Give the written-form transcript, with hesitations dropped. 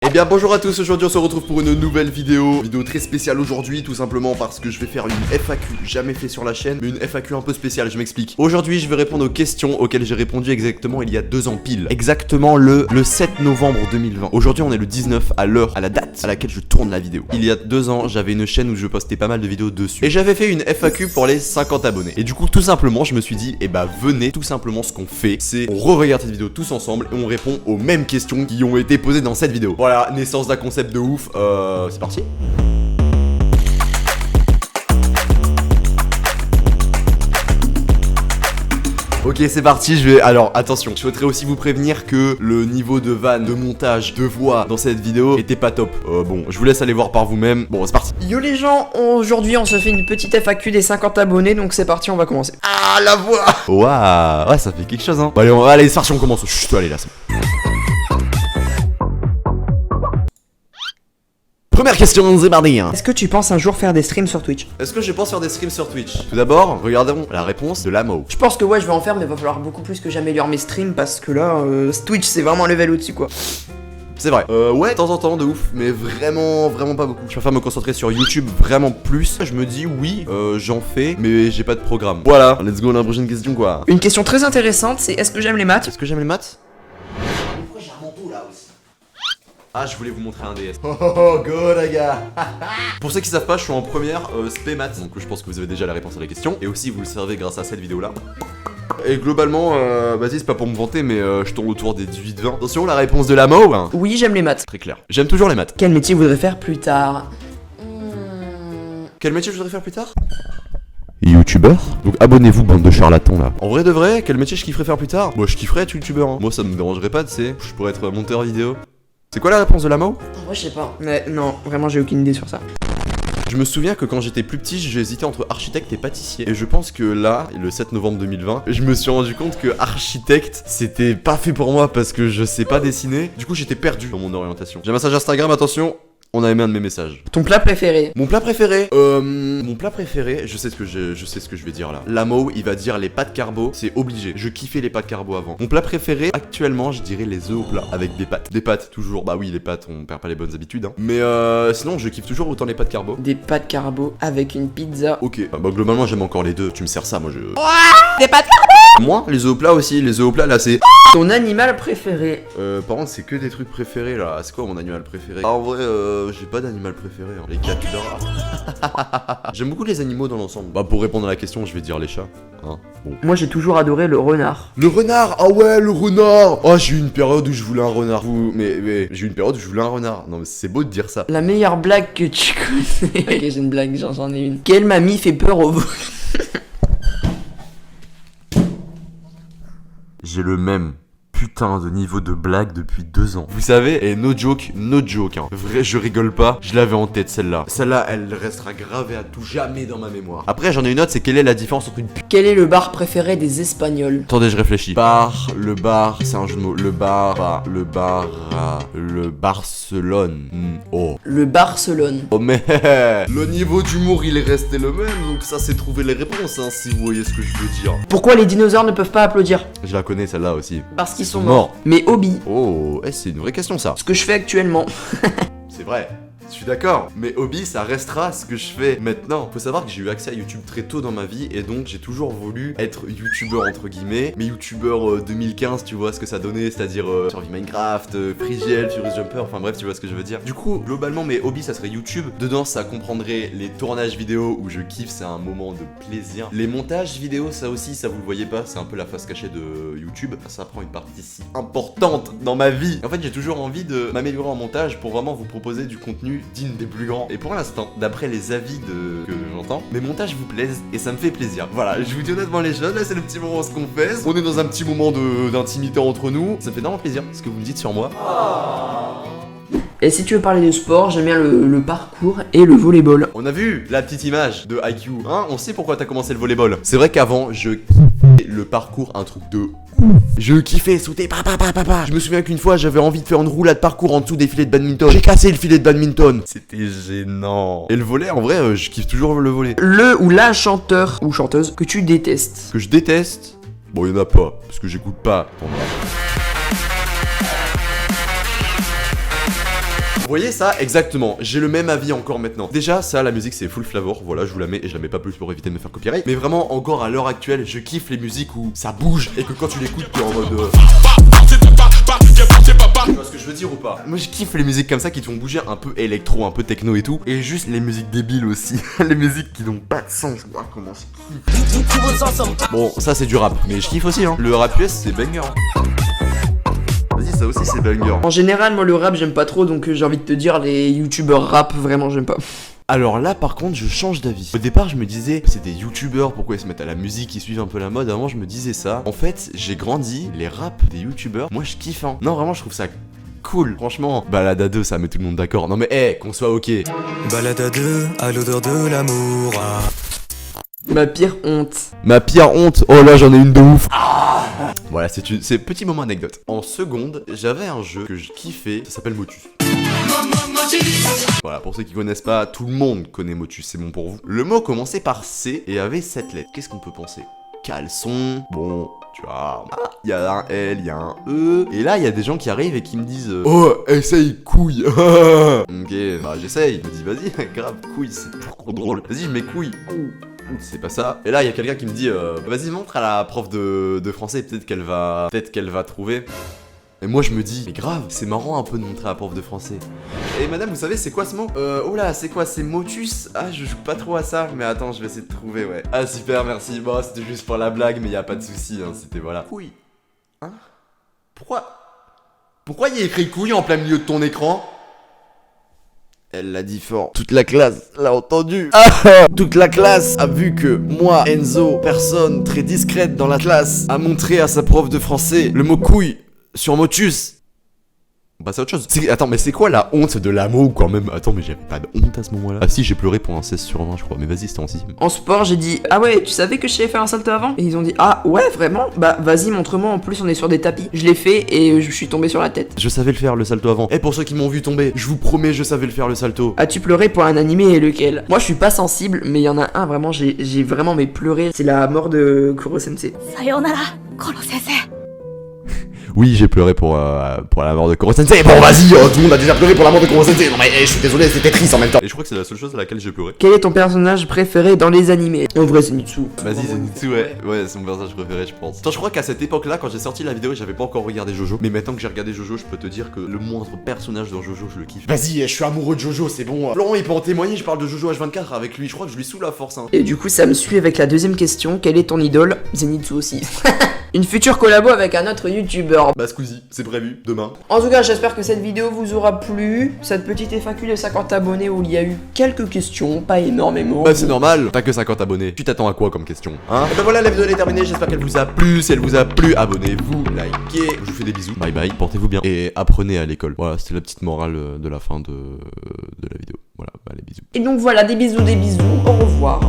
Eh bien bonjour à tous, aujourd'hui on se retrouve pour une nouvelle vidéo très spéciale aujourd'hui, tout simplement parce que je vais faire une FAQ jamais fait sur la chaîne, mais une FAQ un peu spéciale, je m'explique. Aujourd'hui je vais répondre aux questions auxquelles j'ai répondu exactement il y a 2 ans pile, exactement le 7 novembre 2020. Aujourd'hui on est le 19 à l'heure, à la date à laquelle je tourne la vidéo. Il y a 2 ans j'avais une chaîne où je postais pas mal de vidéos dessus, et j'avais fait une FAQ pour les 50 abonnés. Et du coup tout simplement je me suis dit, eh bah venez, tout simplement ce qu'on fait, c'est on re-regarde cette vidéo tous ensemble et on répond aux mêmes questions qui ont été posées dans cette vidéo. Voilà, naissance d'un concept de ouf, c'est parti. Ok, c'est parti, alors attention, je souhaiterais aussi vous prévenir que le niveau de vanne, de montage, de voix dans cette vidéo était pas top. Bon, je vous laisse aller voir par vous-même. Bon, c'est parti. Yo les gens, aujourd'hui on se fait une petite FAQ des 50 abonnés, donc c'est parti, on va commencer. Ah, la voix. Waouh, ouais, ça fait quelque chose, hein. Bon, allez, c'est parti, on commence. Chut, allez, là, c'est bon. Première question, c'est parti. Est-ce que tu penses un jour faire des streams sur Twitch? Est-ce que je pense faire des streams sur Twitch? Tout d'abord, regardons la réponse de Lamo. Je pense que ouais, je vais en faire, mais il va falloir beaucoup plus que j'améliore mes streams parce que là, Twitch c'est vraiment un level au-dessus quoi. C'est vrai. Ouais, de temps en temps, de ouf, mais vraiment pas beaucoup. Je préfère me concentrer sur YouTube vraiment plus. Je me dis, oui, j'en fais, mais j'ai pas de programme. Voilà, let's go, la prochaine question, quoi. Une question très intéressante, c'est est-ce que j'aime les maths? Est-ce que j'aime les maths? Pourquoi j'ai un manteau là aussi? Ah, je voulais vous montrer un DS. Oh, go, les gars. Pour ceux qui savent pas, je suis en première spé maths, donc je pense que vous avez déjà la réponse à la question. Et aussi, vous le savez grâce à cette vidéo-là. Et globalement, vas-y, c'est pas pour me vanter, mais je tourne autour des 18-20. Attention, la réponse de Lamo, hein. Oui, j'aime les maths. Très clair. J'aime toujours les maths. Quel métier vous voudrez faire plus tard? Quel métier je voudrais faire plus tard? YouTubeur. Donc abonnez-vous, bande de charlatans là. En vrai de vrai, quel métier je kifferais faire plus tard? Moi je kifferais être youtubeur, hein. Moi ça me dérangerait pas, tu sais. Je pourrais être monteur vidéo. C'est quoi la réponse de Lamo? Moi je sais pas. Mais non, vraiment j'ai aucune idée sur ça. Je me souviens que quand j'étais plus petit, j'hésitais entre architecte et pâtissier. Et je pense que là, le 7 novembre 2020, je me suis rendu compte que architecte, c'était pas fait pour moi parce que je sais pas dessiner. Du coup, j'étais perdu dans mon orientation. J'ai un message Instagram, attention. On a aimé un de mes messages. Ton plat préféré? Mon plat préféré, je sais ce que je vais dire là. Lamo, il va dire les pâtes carbo, c'est obligé. Je kiffais les pâtes carbo avant. Mon plat préféré, actuellement, je dirais les œufs au plat avec des pâtes. Des pâtes, toujours. Bah oui, les pâtes, on perd pas les bonnes habitudes, hein. Mais sinon, je kiffe toujours autant les pâtes carbo. Des pâtes carbo avec une pizza. Ok. Bah globalement, j'aime encore les deux. Tu me sers ça, moi je. Des pâtes carbo! Moi, les œufs au plat aussi. Les œufs au plat là, c'est. Ton animal préféré? Par contre, c'est que des trucs préférés là. C'est quoi mon animal préféré? En vrai, j'ai pas d'animal préféré, hein. Les capybaras. J'aime beaucoup les animaux dans l'ensemble. Bah, pour répondre à la question, je vais dire les chats. Hein, bon. Moi j'ai toujours adoré le renard. Le renard! Ah ouais, le renard! Oh, j'ai eu une période où je voulais un renard. Mais j'ai eu une période où je voulais un renard. Non, mais c'est beau de dire ça. La meilleure blague que tu connais. Ok, j'ai une blague, j'en ai une. Quelle mamie fait peur au vol? J'ai le même putain de niveau de blague depuis 2 ans. Vous savez, et no joke, hein. Vrai, je rigole pas, je l'avais en tête celle-là. Celle-là, elle restera gravée à tout jamais dans ma mémoire. Après, j'en ai une autre, c'est quelle est la différence entre une Quel est le bar préféré des Espagnols? Attendez, je réfléchis. Le bar, c'est un jeu de mots. Le Barcelone. Oh. Le Barcelone. Oh mais le niveau d'humour il est resté le même, donc ça c'est trouver les réponses, hein, si vous voyez ce que je veux dire. Pourquoi les dinosaures ne peuvent pas applaudir? Je la connais celle-là aussi. Parce qu'ils sont morts. Mais hobby, Oh, c'est une vraie question ça. ce que je fais actuellement. C'est vrai. Je suis d'accord, mais hobby ça restera ce que je fais maintenant. Faut savoir que j'ai eu accès à YouTube très tôt dans ma vie et donc j'ai toujours voulu être youtubeur entre guillemets. Mais youtubeur 2015, tu vois ce que ça donnait, c'est-à-dire Survie Minecraft, Frigiel, Furious Jumper, enfin bref, tu vois ce que je veux dire. Du coup, globalement mes hobbies ça serait YouTube. Dedans ça comprendrait les tournages vidéo où je kiffe, c'est un moment de plaisir. Les montages vidéo, ça aussi, ça vous le voyez pas, c'est un peu la face cachée de YouTube. Ça prend une partie si importante dans ma vie. En fait, j'ai toujours envie de m'améliorer en montage pour vraiment vous proposer du contenu digne des plus grands. Et pour l'instant, d'après les avis que j'entends, mes montages vous plaisent et ça me fait plaisir. Voilà, je vous dis honnêtement les choses, là c'est le petit moment ce qu'on fait. On est dans un petit moment d'intimité entre nous. Ça me fait énormément plaisir ce que vous me dites sur moi. Et si tu veux parler de sport, j'aime bien le parcours et le volleyball. On a vu la petite image de IQ, hein. On sait pourquoi t'as commencé le volleyball. C'est vrai qu'avant, je kiffais le parcours, un truc de ouf. Je kiffais sauter, papa. Je me souviens qu'une fois, j'avais envie de faire une roulade parcours en dessous des filets de badminton. J'ai cassé le filet de badminton. C'était gênant. Et le volley, en vrai, je kiffe toujours le volley. Le ou la chanteur ou chanteuse que tu détestes. Que je déteste, bon, y en a pas, parce que j'écoute pas. voyez ça? Exactement, j'ai le même avis encore maintenant. Déjà, ça, la musique c'est full flavor, voilà, je vous la mets et je la mets pas plus pour éviter de me faire copyright. Mais vraiment, encore à l'heure actuelle, je kiffe les musiques où ça bouge et que quand tu l'écoutes, t'es en mode. Tu vois ce que je veux dire ou pas? Moi je kiffe les musiques comme ça qui te font bouger, un peu électro, un peu techno et tout. Et juste les musiques débiles aussi. Les musiques qui n'ont pas de sens. Oh, comment je kiffe. Bon, ça c'est du rap, mais je kiffe aussi hein. Le rap US c'est banger. Vas-y, ça aussi c'est banger. En général, moi le rap j'aime pas trop, donc j'ai envie de te dire les youtubeurs rap vraiment j'aime pas. Alors là par contre je change d'avis. Au départ je me disais c'est des youtubeurs, pourquoi ils se mettent à la musique, ils suivent un peu la mode. Avant je me disais ça. En fait j'ai grandi, les raps des youtubeurs, moi je kiffe hein. Non vraiment je trouve ça cool. Franchement, balade à deux ça met tout le monde d'accord. Non mais qu'on soit ok. Balade à deux, à l'odeur de l'amour. Ma pire honte. Ma pire honte, oh là j'en ai une de ouf. Voilà c'est petit moment anecdote. En seconde j'avais un jeu que je kiffais, ça s'appelle Motus. Voilà, pour ceux qui connaissent pas, tout le monde connaît Motus, c'est bon pour vous. Le mot commençait par C et avait 7 lettres. Qu'est-ce qu'on peut penser? Caleçon, bon, tu vois, il y a un L, il y a un E. Et là, il y a des gens qui arrivent et qui me disent oh, essaye couille. Ok, bah j'essaye. Je me dis vas-y, grave, couille, c'est trop drôle. Vas-y, je mets couille. C'est pas ça. Et là, il y a quelqu'un qui me dit vas-y, montre à la prof de français, peut-être qu'elle va trouver. Et moi je me dis, mais grave, c'est marrant un peu de montrer à la prof de français. Et madame, vous savez c'est quoi ce mot? Oh là, c'est quoi? C'est motus? Ah, je joue pas trop à ça, mais attends, je vais essayer de trouver, ouais. Ah super, merci. Bon, c'était juste pour la blague, mais y a pas de souci, hein, c'était voilà. Couille. Hein? Pourquoi y a écrit couille en plein milieu de ton écran? Elle l'a dit fort. Toute la classe l'a entendu. Toute la classe a vu que moi, Enzo, personne très discrète dans la classe, a montré à sa prof de français le mot couille sur Motus. Bah c'est autre chose. Attends, mais c'est quoi la honte de l'amour quand même? Attends, mais j'avais pas de honte à ce moment-là. Ah si, j'ai pleuré pour un 16 sur 20 je crois. Mais vas-y, c'était en 6ème. En sport, j'ai dit ah ouais, tu savais que je savais faire un salto avant? Et ils ont dit ah ouais, vraiment? Bah vas-y, montre-moi. En plus, on est sur des tapis. Je l'ai fait et je suis tombé sur la tête. Je savais le faire le salto avant. Et pour ceux qui m'ont vu tomber, je vous promets, je savais le faire le salto. As-tu pleuré pour un animé et lequel? Moi, je suis pas sensible, mais il y en a un vraiment, j'ai vraiment pleuré. C'est la mort de Kuro Sensei. Sayonara, Koro Sensei. Oui, j'ai pleuré pour la mort de Kuro Sensei. Bon, vas-y, tout le monde a déjà pleuré pour la mort de Kuro Sensei. Non, mais je suis désolé, c'était triste en même temps. Et je crois que c'est la seule chose à laquelle j'ai pleuré. Quel est ton personnage préféré dans les animés? En vrai, Zenitsu. Vas-y, Zenitsu, ouais. Ouais, c'est mon personnage préféré, je pense. Attends, je crois qu'à cette époque-là, quand j'ai sorti la vidéo, j'avais pas encore regardé Jojo. Mais maintenant que j'ai regardé Jojo, je peux te dire que le moindre personnage dans Jojo, je le kiffe. Vas-y, je suis amoureux de Jojo, c'est bon. Florent, il peut en témoigner, je parle de Jojo H24 avec lui. Je crois que je lui saoule la force, hein. Et du coup, ça me suit avec la deuxième question. Quelle est ton idole? Zenitsu aussi. Une future collabo avec un autre youtubeur. Bah Squeezie, c'est prévu, demain. En tout cas, j'espère que cette vidéo vous aura plu. Cette petite FAQ de 50 abonnés où il y a eu quelques questions, pas énormément. Bah c'est normal, t'as que 50 abonnés. Tu t'attends à quoi comme question, hein? Et bah voilà, la vidéo elle est terminée, j'espère qu'elle vous a plu. Si elle vous a plu, abonnez-vous, likez. Je vous fais des bisous, bye bye, portez-vous bien. Et apprenez à l'école. Voilà, c'était la petite morale de la fin de la vidéo. Voilà, bah les bisous. Et donc voilà, des bisous, au revoir.